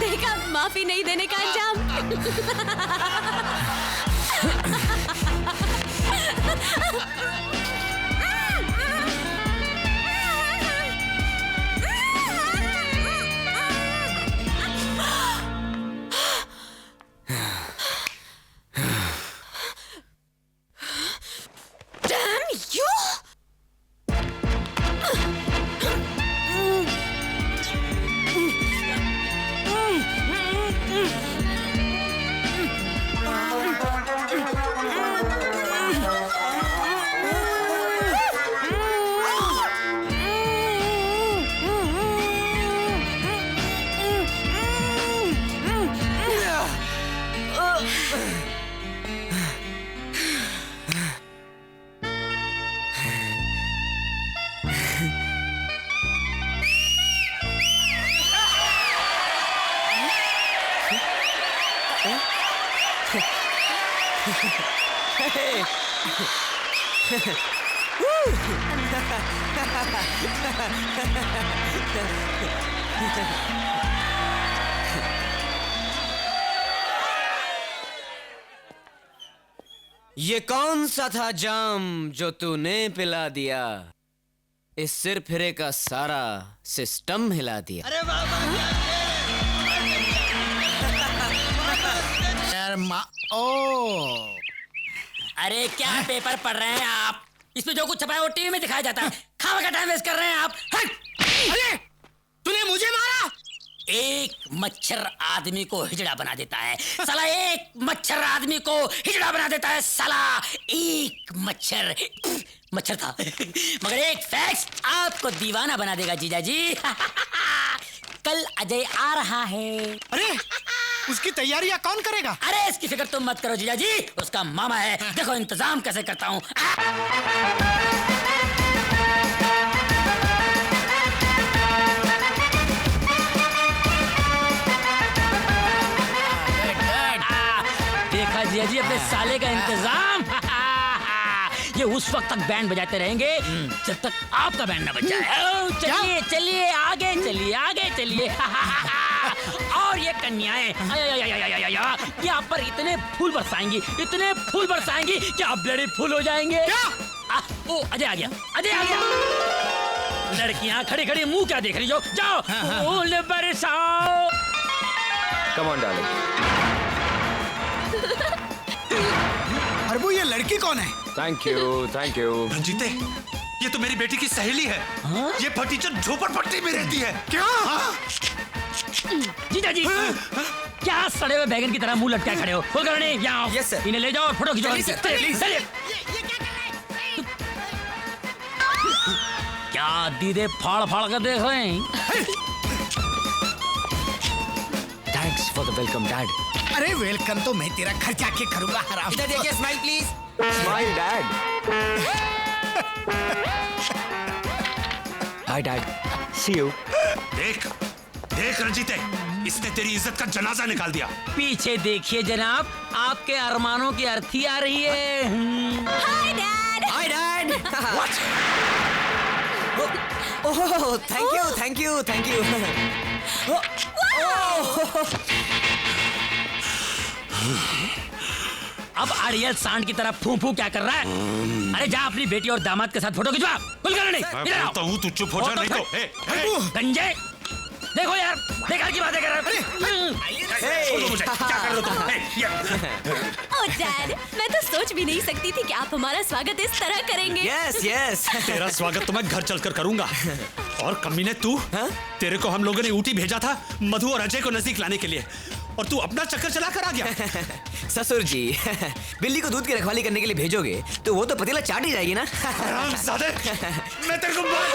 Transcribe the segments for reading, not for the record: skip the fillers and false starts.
देखा, माफी नहीं देने का अंजाम। Damn you! ये कौन सा था जाम जो तूने पिला दिया? इस सिर फिरे का सारा सिस्टम हिला दिया। अरे ओ, अरे क्या पेपर पढ़ रहे हैं आप? इसमें जो कुछ छपा है वो टीवी में दिखाया जाता है। खावा का टाइम वेस्ट कर रहे हैं आप। अरे तूने मुझे मारा? एक मच्छर आदमी को हिजड़ा बना देता है साला। एक मच्छर आदमी को हिजड़ा बना देता है साला। एक मच्छर मच्छर था मगर एक फैक्स आपको दीवाना बना देगा जीजा जी। कल अजय आ रहा है। अरे उसकी तैयारियां कौन करेगा? अरे इसकी फिक्र तुम मत करो जीजा जी, उसका मामा है। देखो इंतजाम कैसे करता हूँ। देखा जीजा जी अपने साले का इंतजाम। ये उस वक्त तक बैंड बजाते रहेंगे जब तक आपका बैंड न बज जाए। चलिए चलिए आगे चलिए आगे चलिए। और ये कन्याएं यहाँ पर इतने फूल बरसाएंगी, इतने फूल बरसाएंगी कि आप ब्लडी फूल हो जाएंगे। ओ अजय आ गया, अजय आ गया। लड़कियां खड़ी खड़ी मुंह क्या देख रही हो? जाओ फूल बरसाओ। Come on darling. अरबू ये लड़की कौन है? Thank you thank you. रंजीते, ये तो मेरी बेटी की सहेली है। ये फटीचर झोपड़पट्टी में रहती है। क्या? जीजा जी क्या सड़े हुए बैगन की तरह मुंह लटकाए खड़े हो? कुलकर्णी यहाँ आओ। Yes, sir. इन्हें ले जाओ और फोटो खिंचवाओ। चलिए क्या दीदे फाड़ फाड़ कर देख रहे हैं? Thanks for the welcome dad. अरे वेलकम तो मैं तेरा घर जाके करूंगा हराम। इधर देखिए, smile please. Smile dad. Hi dad, see you. देख देख रंजीते, इसने तेरी इज्जत का जनाजा निकाल दिया। पीछे देखिए जनाब, आपके अरमानों की अर्थी आ रही है। Hi dad. Hi dad. Oh thank you thank you thank you. अब अड़ियल सांड की तरह फू फू क्या कर रहा है? अरे जा अपनी बेटी और दामाद के साथ फोटो खिंचवा। कुलकर्णी मैं इधर आओ। बोलता हूँ तू चुप हो जा, नहीं तो गंजे देखो यार, बेकार की बातें कर रहा है। छोड़ो मुझे, क्या कर रहे हो तुम? ओह डैड, मैं तो सोच भी नहीं सकती थी कि आप हमारा स्वागत इस तरह करेंगे। Yes yes. तेरा स्वागत तो मैं घर चलकर करूंगा। और कमीने तू, तेरे को हम लोगों ने ऊटी भेजा था मधु और अजय को नजदीक लाने के लिए, और तू अपना चक्कर चला कर आ गया। ससुर जी, बिल्ली को दूध की रखवाली करने के लिए भेजोगे तो वो तो पतीला चाट ही जाएगी ना। हरामजादे, मैं तेरे को मार।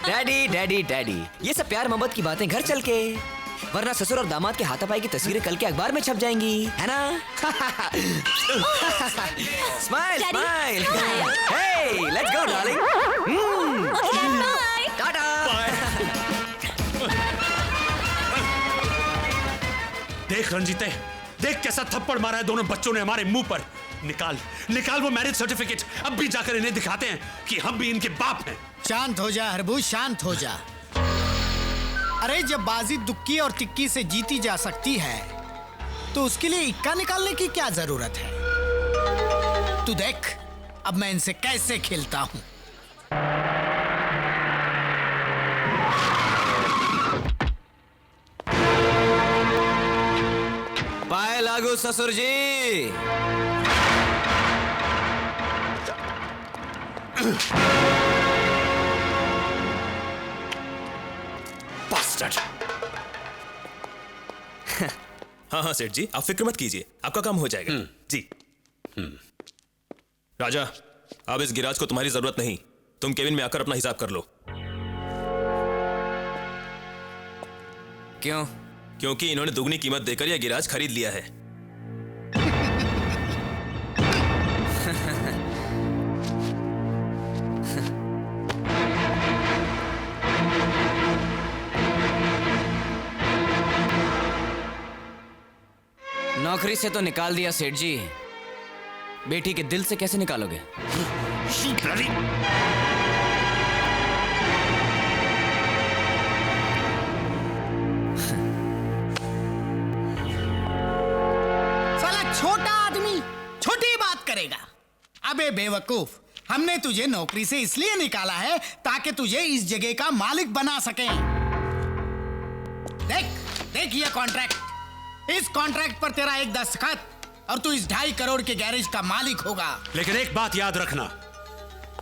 डैडी डैडी डैडी, ये सब प्यार मोहब्बत की बातें घर चल के, वरना ससुर और दामाद के हाथापाई की तस्वीरें कल के अखबार में छप जाएंगी, है ना? Smile smile. Hey let's go darling. Bye. Tata. देख रंजीते, देख कैसा थप्पड़ मारा है दोनों बच्चों ने हमारे मुंह पर। निकाल निकाल वो मैरिज सर्टिफिकेट, अब भी जाकर इन्हें दिखाते हैं कि हम भी इनके बाप हैं। शांत हो जा हरबू, शांत हो जा। अरे जब बाजी दुक्की और तिक्की से जीती जा सकती है तो उसके लिए इक्का निकालने की क्या जरूरत है? तू देख अब मैं इनसे कैसे खेलता हूं। पाए लागू ससुर जी। Bastard! हाँ हाँ सेठ जी, आप फिक्र मत कीजिए, आपका काम हो जाएगा। जी। राजा, अब इस गिराज को तुम्हारी जरूरत नहीं, तुम केबिन में आकर अपना हिसाब कर लो। क्यों? क्योंकि इन्होंने दुगनी कीमत देकर यह गिराज खरीद लिया है। नौकरी से तो निकाल दिया सेठ जी, बेटी के दिल से कैसे निकालोगे? साला छोटा आदमी छोटी बात करेगा। अबे बेवकूफ, हमने तुझे नौकरी से इसलिए निकाला है ताकि तुझे इस जगह का मालिक बना सकें। देख देख ये कॉन्ट्रैक्ट, इस कॉन्ट्रैक्ट पर तेरा एक दस्तखत और तू इस 2.5 करोड़ के गैरेज का मालिक होगा। लेकिन एक बात याद रखना,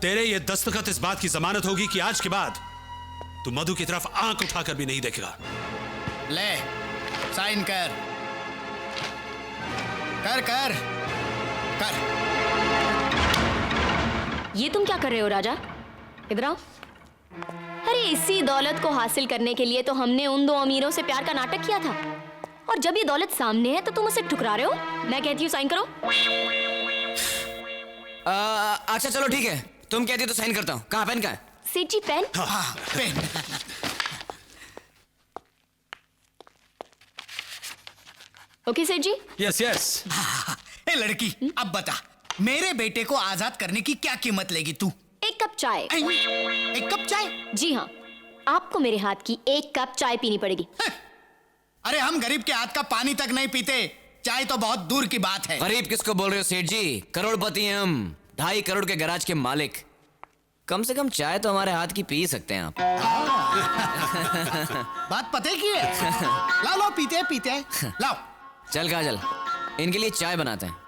तेरे ये दस्तखत इस बात की जमानत होगी कि आज के बाद तू मधु की तरफ आंख उठाकर भी नहीं देखेगा। ले साइन कर कर कर कर। ये तुम क्या कर रहे हो राजा? इधर आओ। अरे इसी दौलत को हासिल करने के लिए तो हमने उन 2 अमीरों से प्यार का नाटक किया था, और जब ये दौलत सामने है तो तुम उसे ठुकरा रहे हो। मैं कहती हूँ साइन करो। अच्छा चलो ठीक है, तुम कहती हो तो साइन करता हूँ। कहाँ पेन? कहाँ है? सेठ जी पेन। हाँ, पेन। ओके सेठ जी। Yes yes. ए लड़की, अब बता मेरे बेटे को आजाद करने की क्या कीमत लेगी तू? 1 कप चाय। 1 कप चाय? जी हाँ, आपको मेरे हाथ की 1 कप चाय पीनी पड़ेगी। अरे हम गरीब के हाथ का पानी तक नहीं पीते, चाय तो बहुत दूर की बात है। गरीब किसको बोल रहे हो सेठ जी? करोड़पति हैं हम, 2.5 करोड़ के गैराज के मालिक। कम से कम चाय तो हमारे हाथ की पी सकते हैं आप। बात पते की है। लाओ लाओ, पीते पीते लाओ। चल काजल, इनके लिए चाय बनाते हैं।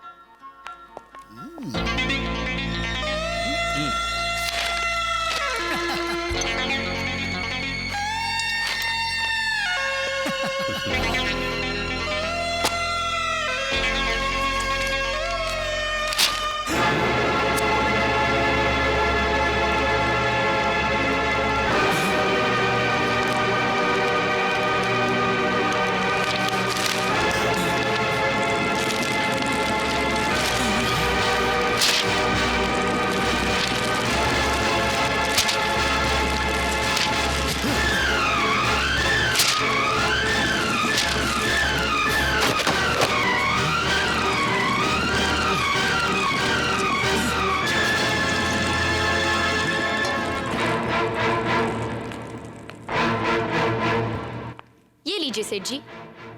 लीजिए सेठ जी,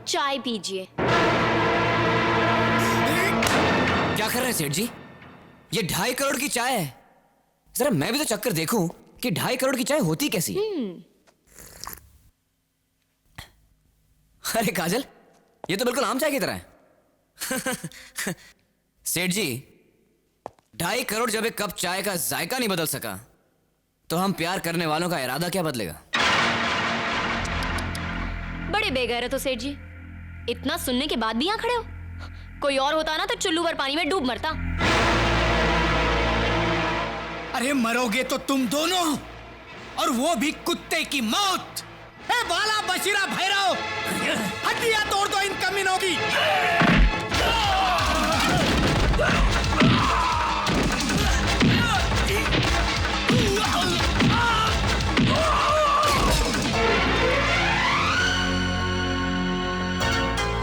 चाय पीजिए। क्या कर रहे हैं सेठ जी? ये 2.5 करोड़ की चाय है। जरा मैं भी तो चक्कर देखूं कि 2.5 करोड़ की चाय होती कैसी। अरे काजल, ये तो बिल्कुल आम चाय की तरह है। सेठ जी, 2.5 करोड़ जब एक कप चाय का जायका नहीं बदल सका, तो हम प्यार करने वालों का इरादा क्या बदलेगा? बड़े बेगैरत हो सेठ जी, इतना सुनने के बाद भी यहाँ खड़े हो। कोई और होता ना तो चुल्लू भर पानी में डूब मरता। अरे मरोगे तो तुम दोनों, और वो भी कुत्ते की मौत। ए बाला बशीरा भैरव, हड्डियां तोड़ दो इन कमीनों की।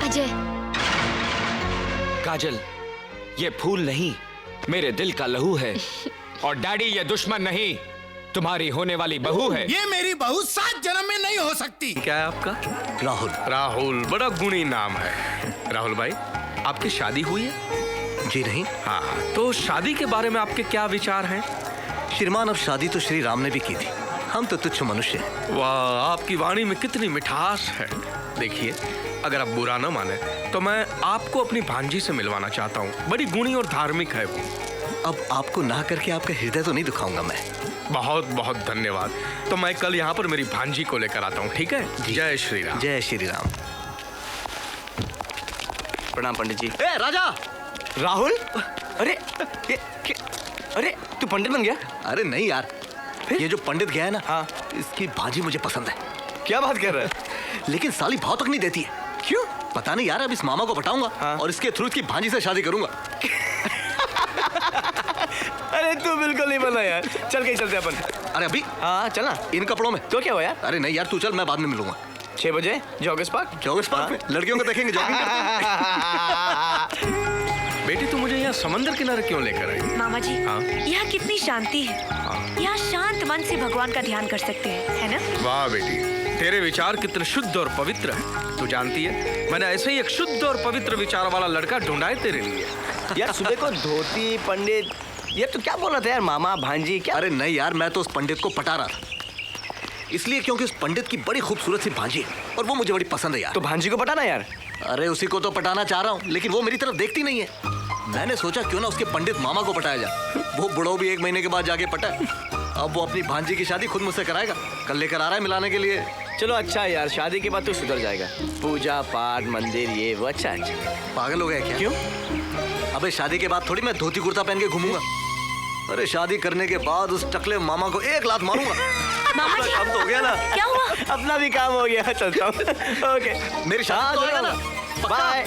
अजय, काजल, ये फूल नहीं, मेरे दिल का लहू है। और डैडी, ये दुश्मन नहीं, तुम्हारी होने वाली बहू है। ये मेरी बहू 7 जन्म में नहीं हो सकती। क्या है आपका? राहुल। राहुल, बड़ा गुणी नाम है। राहुल भाई, आपकी शादी हुई है? जी नहीं। हाँ, तो शादी के बारे में आपके क्या विचार हैं? श्रीमान, अब शादी तो श्री राम ने भी की थी, हम तो तुच्छ मनुष्य हैं। वाह, आपकी वाणी में कितनी मिठास है। देखिए, अगर आप बुरा न माने तो मैं आपको अपनी भांजी से मिलवाना चाहता हूँ। बड़ी गुणी और धार्मिक है वो। अब आपको ना करके आपका हृदय तो नहीं दुखाऊंगा मैं। बहुत बहुत धन्यवाद। तो मैं कल यहाँ पर मेरी भांजी को लेकर आता हूँ, ठीक है? जय श्री राम। जय श्री राम। प्रणाम पंडित जी। ए राजा! राहुल, अरे अरे तू पंडित बन गया? अरे नहीं यार, ये जो पंडित गया है ना, हाँ, इसकी भांजी मुझे पसंद है। क्या बात कर रहा है? लेकिन साली भाव तक नहीं देती है। क्यों? पता नहीं यार, अब इस मामा को पटाऊंगा। हाँ। और इसके थ्रू इसकी भांजी से शादी करूंगा। अरे तू बिल्कुल नहीं बना यार। चल कहीं चलते अपन। अरे अभी? हाँ चलना। इन कपड़ों में? तो क्या हुआ यार? अरे नहीं यार, तू चल, मैं बाद में मिलूंगा। 6 बजे जॉगर्स पार्क। जॉगर्स पार्क में लड़कियों को देखेंगे जॉगिंग करते हुए। बेटी, तू मुझे यहाँ समंदर किनारे क्यों लेकर आई? मामा जी, हाँ? यहाँ कितनी शांति है। यहाँ शांत मन से भगवान का ध्यान कर सकते हैं, है ना? वाह बेटी, तेरे विचार कितने शुद्ध और पवित्र हैं। तू जानती है, मैंने ऐसे ही एक शुद्ध और पवित्र विचार वाला लड़का ढूंढा है तेरे लिए। यार सुबह को धोती पंडित, ये तू क्या बोल रहा था यार? मामा भांजी क्या? अरे नहीं यार, मैं तो उस पंडित को पटा रहा था, इसलिए क्योंकि उस पंडित की बड़ी खूबसूरत सी भांजी है और वो मुझे बड़ी पसंद है यार। तो भांजी को पटाना यार। अरे उसी को तो पटाना चाह रहा हूँ, लेकिन वो मेरी तरफ देखती नहीं है। मैंने सोचा क्यों ना उसके पंडित मामा को पटाया जाए। वो बुढ़ो भी 1 महीने के बाद जाके पटाए। अब वो अपनी भांजी की शादी खुद मुझसे कराएगा। कल लेकर आ रहा है मिलाने के लिए। चलो अच्छा यार, शादी के बाद तू सुधर जाएगा। पूजा पाठ मंदिर ये वो अच्छा। पागल हो गया क्या? क्यों? अबे शादी के बाद थोड़ी मैं धोती कुर्ता पहन के घूमूंगा। अरे शादी करने के बाद उस टकले मामा को 1 लात मारूंगा। मामा जी, काम तो हो गया ना। क्या हुआ? अपना भी काम हो गया। चलता हूँ। ओके, मेरी शादी तो होगा ना? बाय।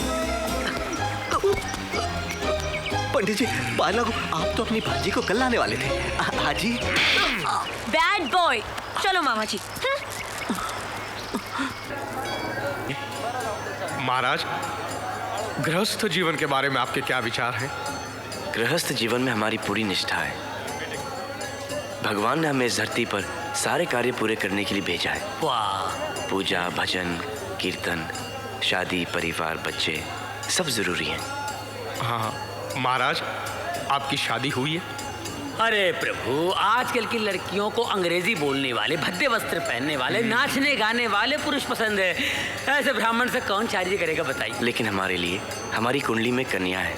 पंडित जी, पाला को आप तो अपनी भांजी को कल लाने वाले थे। हाजी। Bad boy. चलो मामा जी। महाराज, गृहस्थ जीवन के बारे में आपके क्या विचार हैं? गृहस्थ जीवन में हमारी पूरी निष्ठा है। भगवान ने हमें इस धरती पर सारे कार्य पूरे करने के लिए भेजा है। वाह, पूजा भजन कीर्तन शादी परिवार बच्चे सब जरूरी हैं। हाँ महाराज, आपकी शादी हुई है? अरे प्रभु, आजकल की लड़कियों को अंग्रेजी बोलने वाले, भद्दे वस्त्र पहनने वाले, नाचने गाने वाले पुरुष पसंद है। ऐसे ब्राह्मण से कौन शादी करेगा बताइए? लेकिन हमारे लिए हमारी कुंडली में कन्या है,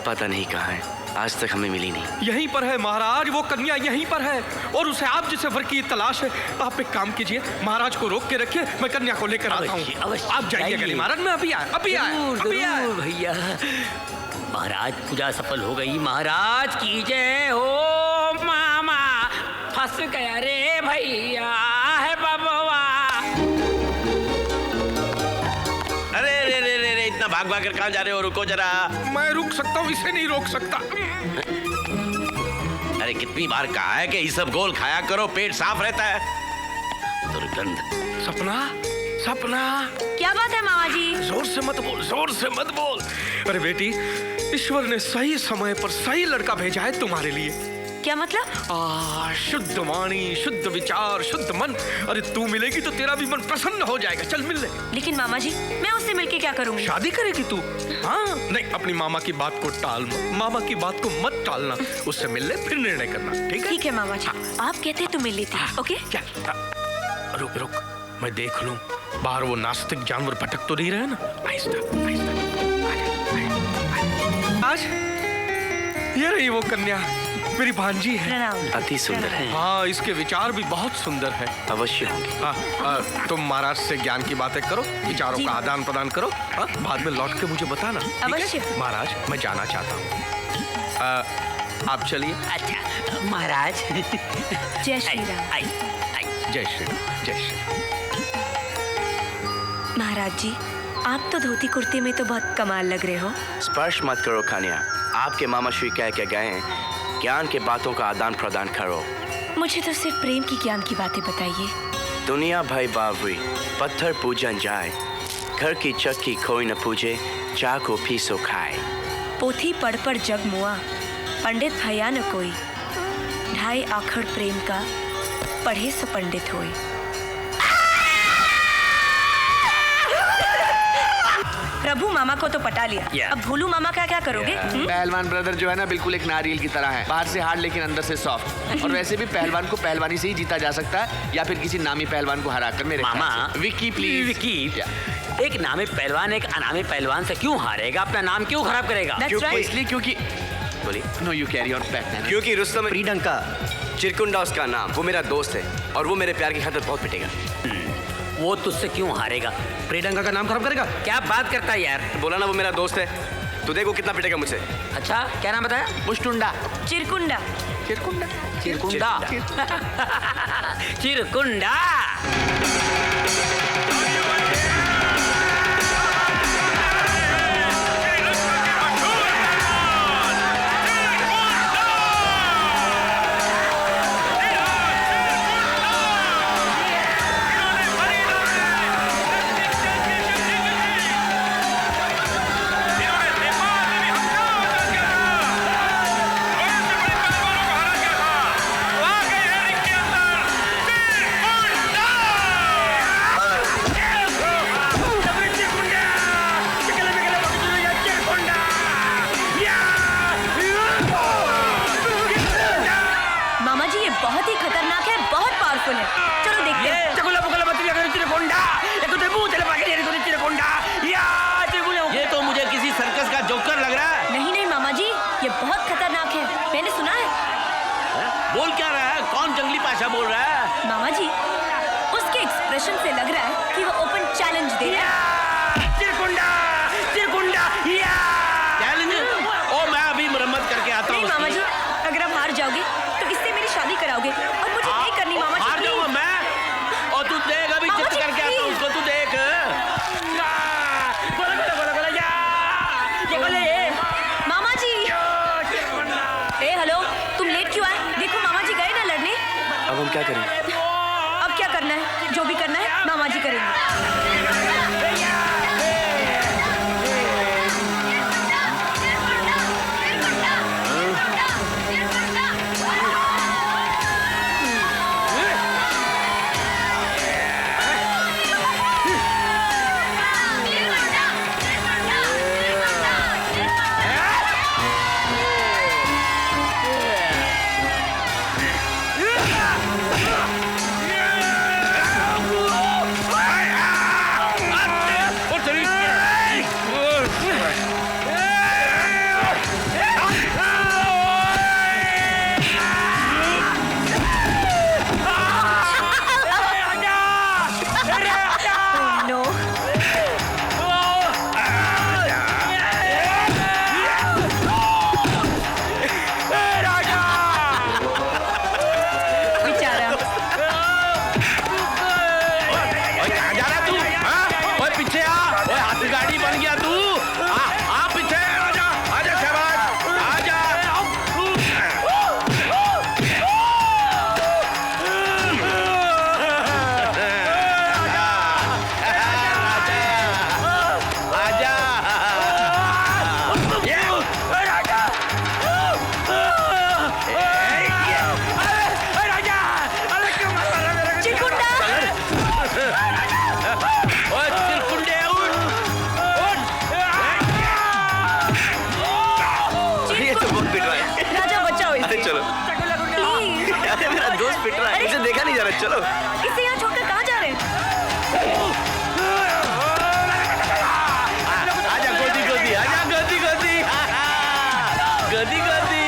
पता नहीं कहाँ है, आज तक हमें मिली नहीं। यहीं पर है महाराज, वो कन्या यहीं पर है और उसे आप जैसे वर की तलाश है। आप एक काम कीजिए, महाराज को रोक के रखिए, मैं कन्या को लेकर आता हूँ। आप जाइए गली महाराज, मैं अभी आया भैया। महाराज, पूजा सफल हो गई। महाराज की जय हो। मामा फंस गया रे भैया है बबवा। अरे रे रे रे रे, इतना भाग भाग कर कहाँ जा रहे हो? रुको जरा। मैं रुक सकता हूँ, इसे नहीं रोक सकता। अरे कितनी बार कहा है कि ये सब गोल खाया करो, पेट साफ रहता है। दुर्गंध। सपना, सपना। क्या बात है मामा जी? जोर से मत बोल, जोर से मत बोल। अरे बेटी, ईश्वर ने सही समय पर सही लड़का भेजा है तुम्हारे लिए। क्या मतलब? शुद्ध वाणी, शुद्ध विचार, शुद्ध मन। अरे तू मिलेगी तो तेरा भी मन प्रसन्न हो जाएगा। चल मिल ले। लेकिन मामा जी, मैं उससे मिलके क्या करूंगी? शादी करेगी तू? हाँ, नहीं, अपनी मामा की बात को टाल मत, मामा की बात को मत टालना। उससे मिल ले, फिर निर्णय करना, ठीक है? ठीक है मामा जी, आप कहते हैं तो मिल लेती हूँ। ओके? रुक रुक, मैं देख लूं बाहर वो नास्तिक जानवर भटक तो नहीं रहे ना। आहिस्ता आहिस्ता। आज ये रही वो कन्या, मेरी भांजी है। अति सुंदर है। हाँ, इसके विचार भी बहुत सुंदर है। अवश्य होंगे। हाँ, तुम महाराज से ज्ञान की बातें करो, विचारों का आदान प्रदान करो। हाँ, बाद में लौट के मुझे बताना। अवश्य। महाराज, मैं जाना चाहता हूँ, आप चलिए। अच्छा महाराज। जय श्री राम। जय श्री राम, जय श्री राम। महाराज जी, आप तो धोती कुर्ते में तो बहुत कमाल लग रहे हो। स्पर्श मत करो कन्या, आपके मामा श्री कह के गए हैं, ज्ञान के बातों का आदान प्रदान करो। मुझे तो सिर्फ प्रेम की ज्ञान की बातें बताइए। दुनिया भाई बावरी, पत्थर पूजन जाए, घर की चक्की कोई न पूजे, चाह को पीसो खाए। पोथी पढ़ पर जग मुआ, पंडित भैया न कोई, ढाई आखड़ प्रेम का पढ़े सो पंडित हुए। प्रभु मामा को तो पटा लिया, अब भोलू मामा का क्या करोगे? पहलवान ब्रदर जो है ना बिल्कुल एक नारियल की तरह है, बाहर से हार्ड लेकिन अंदर से सॉफ्ट। और वैसे भी पहलवान को पहलवानी से ही जीता जा सकता है या फिर किसी नामी पहलवान को हराकर। मेरे मामा विक्की प्लीज। विक्की, एक नामी पहलवान एक अनामी पहलवान से क्यों हारेगा? अपना नाम क्यों खराब करेगा? इसलिए क्योंकि बोलिए। No you carry on back. क्योंकि रुस्तम प्रीडंका चिरकुंडा उसका नाम, वो मेरा दोस्त है और वो मेरे प्यार की खातिर बहुत पिटेगा। वो तुझसे क्यों हारेगा? प्रीडंका का नाम खराब करेगा? क्या बात करता है यार? बोला ना वो मेरा दोस्त है, तू देखो कितना पिटेगा मुझसे। अच्छा क्या नाम बताया? मुष्टुंडा। चिरकुंडा। चिरकुंडा। चिरकुंडा। चिरकुंडा। ये तो मुझे किसी सर्कस का जोकर लग रहा है। नहीं मामा जी, ये बहुत खतरनाक है, मैंने सुना है। बोल क्या रहा है? कौन जंगली भाषा बोल रहा है? मामा जी, उसके एक्सप्रेशन से लग रहा है कि वो ओपन चैलेंज दे रहा है। चिरकुंडा, चिरकुंडा, चैलेंज? ओ मैं अभी मरम्मत करके आता हूँ। नहीं मामा जी, अगर आप हार जाओगे तो इससे मेरी शादी कराओगे और मुझे नहीं करनी मामा जी। हार जाऊंगा मैं? और तू देख अभी चित्त करके आता हूँ उसको, तू देख। मामा जी। हेलो, तुम लेट क्यों आए? देखो मामा जी गए ना लड़ने। अब हम क्या करें? अब क्या करना है? जो भी करना है मामा जी करेंगे। चलो इसे यहाँ छोड़कर कहाँ जा रहे हैं? आजा गोदी गोदी, आजा गोदी गोदी, गोदी गोदी।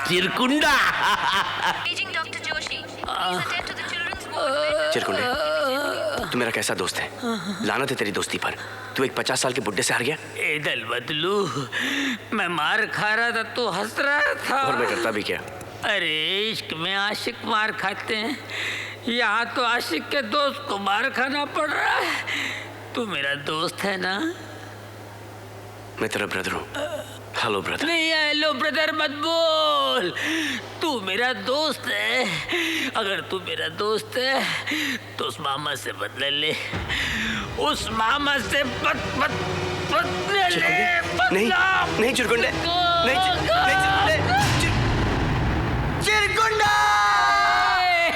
चिरकुंडा। चिरकुंडे, तू मेरा कैसा दोस्त है? लानत है तेरी दोस्ती पर। तू एक 50 साल के बुड्ढे से हार गया। ए दल बदलू, मैं मार खा रहा था, तू हंस रहा था। और मैं करता भी क्या? अरे इश्क में आशिक मार खाते हैं, यहाँ तो आशिक के दोस्त को मार खाना पड़ रहा है। तू मेरा दोस्त है ना? मैं तेरा ब्रदर हूँ। Hello brother. नहीं हेलो ब्रदर मत बोल, तू मेरा दोस्त है। अगर तू मेरा दोस्त है तो उस मामा से बदला ले, उस मामा से बदला ले। नहीं नहीं चिरकुंडे, नहीं